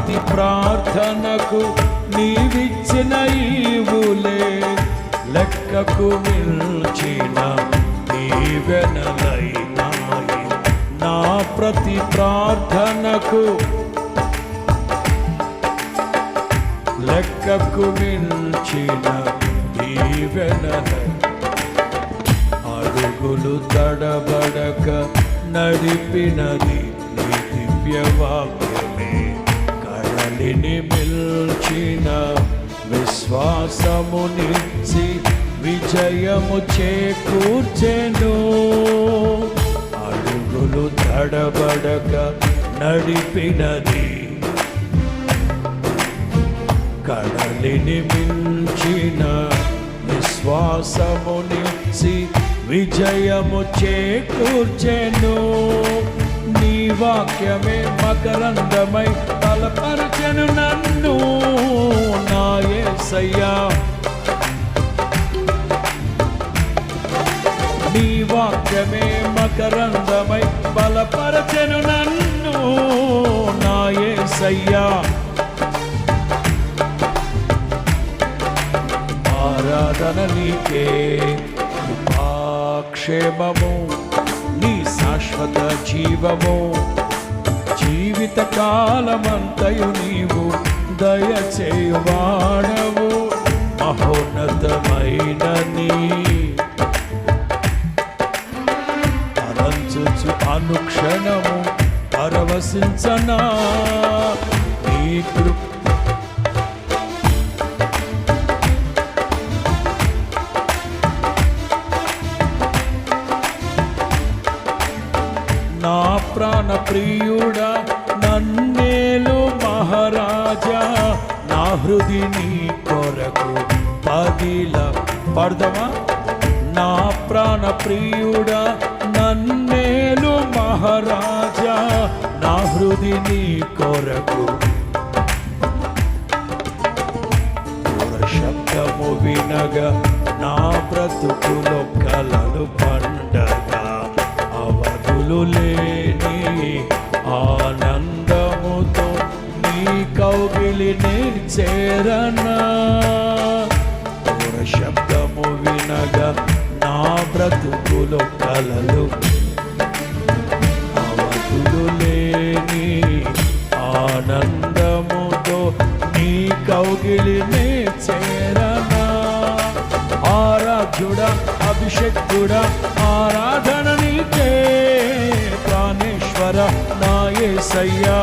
ప్రతి ప్రార్థనకు నీవిచ్చిన ఈవులే లెక్కకు మిల్చిన దీవెనలైనాయి. నా ప్రతి ప్రార్థనకు లెక్కకు మిల్చిన దీవెనలై అడుగులు తడబడక నడిపినది నీ దివ్యవాక్యమే. కడలిని మిల్చిన విశ్వాసమునిచ్చి విజయము చేకూర్చెను. అడుగులు తడబడక నడిపినది కడలిని మిల్చిన విశ్వాసమునిచ్చి విజయము చేకూర్చెను. నీ వాక్యమే మకరందమై బలపరచెను నన్ను నా యేసయ్యా. నీ వాక్యమే మకరందమై బలపరచెను నన్ను నా యేసయ్యా. ఆరాధన నీకే క్షేమము నీ శాశ్వత జీవము. జీవిత కాలమంతయు నీవు దయచేయువాడవు. మహోన్నతమైన నీ అనంచుచు అనుక్షణము పరవశించనా నీ కృప. నా ప్రాణ ప్రియుడా నన్నేలు మహారాజా. నా హృది నీ కొరకు పదిల పడదమా. నా ప్రాణ ప్రియుడా నన్నేలు మహారాజా. నా హృది నీ కొరకు శబ్దము వినగా నా బ్రతుకులో కలలు పండగా అవధులు లేని ఆనందముతో నీ కౌగిలిని చేరనా. శబ్దము వినగా నా బ్రతుకులో కలలు అవధులు లేని ఆనందముతో నీ కౌగిలిని చేరనా. ఆరాధ్యుడా అభిషేక్తుడా ఆరాధన నీకే ప్రాణేశ్వర నా యేసయ్యా.